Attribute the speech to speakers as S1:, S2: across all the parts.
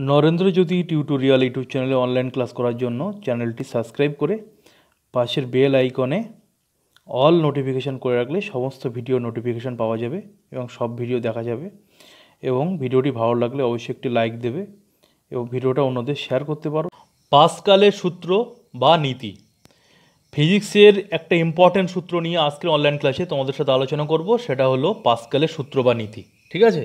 S1: নরেন্দ্রজ্যোতি tutorial YouTube চ্যানেলে online class করার জন্য চ্যানেলটি সাবস্ক্রাইব করে পাশের বেল আইকনে অল নোটিফিকেশান করে রাখলে সমস্ত ভিডিও নোটিফিকেশান পাওয়া যাবে এবং সব ভিডিও দেখা যাবে। এবং ভিডিওটি ভালো লাগলে অবশ্যই একটি লাইক দেবে এবং ভিডিওটা অন্যদের শেয়ার করতে পারো। পাস্কালের সূত্র বা নীতি, ফিজিক্সের একটা ইম্পর্ট্যান্ট সূত্র নিয়ে আজকের অনলাইন ক্লাসে তোমাদের সাথে আলোচনা করব। সেটা হলো পাস্কালের সূত্র বা নীতি। ঠিক আছে,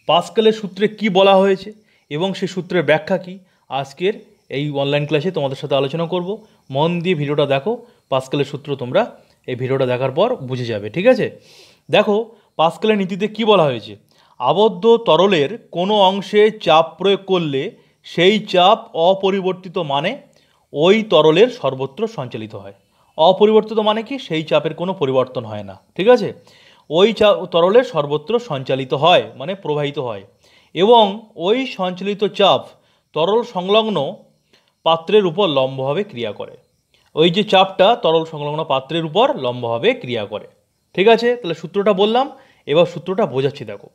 S1: পাস্কালের সূত্রে কি বলা হয়েছে এবং সেই সূত্রের ব্যাখ্যা কী আজকের এই অনলাইন ক্লাসে তোমাদের সাথে আলোচনা করব। মন দিয়ে ভিডিওটা দেখো, পাস্কালের সূত্র তোমরা এই ভিডিওটা দেখার পর বুঝে যাবে। ঠিক আছে, দেখো পাস্কালের নীতিতে কি বলা হয়েছে। আবদ্ধ তরলের কোনো অংশে চাপ প্রয়োগ করলে সেই চাপ অপরিবর্তিত মানে ওই তরলের সর্বত্র সঞ্চালিত হয়। অপরিবর্তিত মানে কি, সেই চাপের কোনো পরিবর্তন হয় না। ঠিক আছে, ওই তরলের সর্বত্র সঞ্চালিত হয় মানে প্রবাহিত হয় এবং ওই সঞ্চালিত চাপ তরল সংলগ্ন পাত্রের উপর লম্বভাবে ক্রিয়া করে। ওই যে চাপটা তরল সংলগ্ন পাত্রের উপর লম্বভাবে ক্রিয়া করে। ঠিক আছে, তাহলে সূত্রটা বললাম, এবার সূত্রটা বোঝাচ্ছি। দেখো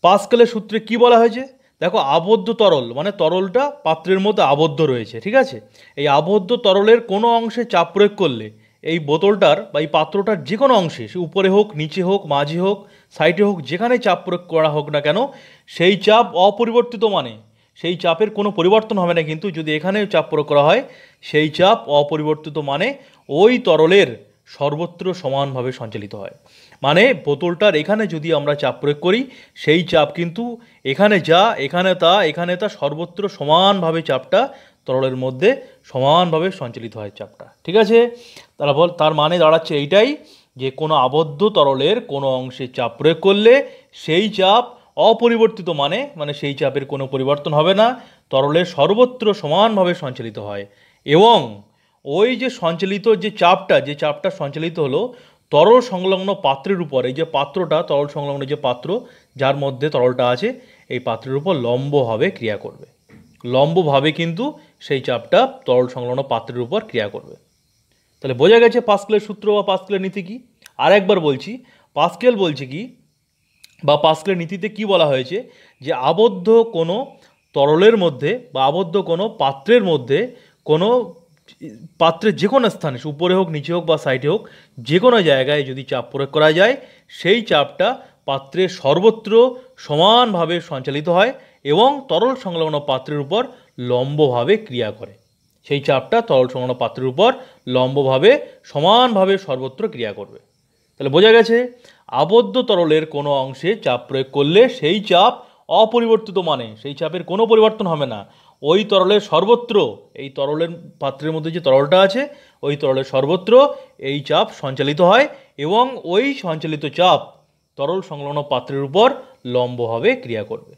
S1: পাস্কালের সূত্রে কি বলা হয়েছে। দেখো আবদ্ধ তরল মানে তরলটা পাত্রের মধ্যে আবদ্ধ রয়েছে। ঠিক আছে, এই আবদ্ধ তরলের কোনো অংশে চাপ প্রয়োগ করলে এই বোতলটার বা এই পাত্রটার যে কোনো অংশে, সে উপরে হোক, নিচে হোক, মাঝে হোক, সাইডে হোক, যেখানে চাপ প্রয়োগ করা হোক না কেন, সেই চাপ অপরিবর্তিত মানে সেই চাপের কোনো পরিবর্তন হবে না। কিন্তু যদি এখানে চাপ প্রয়োগ করা হয়, সেই চাপ অপরিবর্তিত মানে ওই তরলের সর্বত্র সমানভাবে সঞ্চালিত হয়। মানে বোতলটার এখানে যদি আমরা চাপ প্রয়োগ করি, সেই চাপ কিন্তু এখানে যা, এখানে তা সর্বত্র সমানভাবে চাপটা তরলের মধ্যে সমানভাবে সঞ্চালিত হয় চাপটা। ঠিক আছে, তার মানে দাঁড়াচ্ছে এইটাই যে কোনো আবদ্ধ তরলের কোনো অংশে চাপ প্রয়োগ করলে সেই চাপ অপরিবর্তিত মানে সেই চাপের কোনো পরিবর্তন হবে না, তরলের সর্বত্র সমানভাবে সঞ্চালিত হয়। এবং ওই যে সঞ্চালিত যে চাপটা সঞ্চালিত হলো তরল সংলগ্ন পাত্রের উপর, এই যে পাত্রটা তরল সংলগ্ন যে পাত্র যার মধ্যে তরলটা আছে, এই পাত্রের উপর লম্বভাবে ক্রিয়া করবে। লম্বভাবে কিন্তু সেই চাপটা তরল সংলগ্ন পাত্রের উপর ক্রিয়া করবে। তাহলে বোঝা গেছে পাস্কালের সূত্র বা পাস্কালের নীতি কি। আর একবার বলছি, পাস্কাল বলছে কি বা পাস্কালের নীতিতে কি বলা হয়েছে যে আবদ্ধ কোনো তরলের মধ্যে বা আবদ্ধ কোনো পাত্রের মধ্যে, কোনো পাত্রের যে কোনো স্থানে, উপরে হোক, নিচে হোক বা সাইডে হোক, যে কোনো জায়গায় যদি চাপ প্রয়োগ করা যায়, সেই চাপটা পাত্রের সর্বত্র সমানভাবে সঞ্চালিত হয় এবং তরল সংলগ্ন পাত্রের উপর লম্বভাবে ক্রিয়া করে। সেই চাপটা তরল সংলগ্ন পাত্রের উপর লম্বভাবে সমানভাবে সর্বত্র ক্রিয়া করবে। তাহলে বোঝা গেছে আবদ্ধ তরলের কোনো অংশে চাপ প্রয়োগ করলে সেই চাপ অপরিবর্তিত মানে সেই চাপের কোনো পরিবর্তন হবে না, ওই তরলের সর্বত্র, এই তরলের পাত্রের মধ্যে যে তরলটা আছে ওই তরলের সর্বত্র এই চাপ সঞ্চালিত হয় এবং ওই সঞ্চালিত চাপ তরল সংলগ্ন পাত্রের উপর লম্বভাবে ক্রিয়া করবে।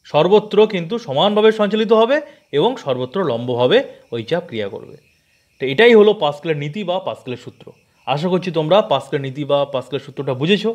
S1: সর্বত্র কিন্তু সমানভাবে সঞ্চালিত হবে এবং সর্বত্র লম্বভাবে ওই চাপ ক্রিয়া করবে। তো এটাই হলো পাস্কালের নীতি বা পাস্কালের সূত্র। আশা করছি তোমরা পাস্কালের নীতি বা পাস্কালের সূত্রটা বুঝেছো।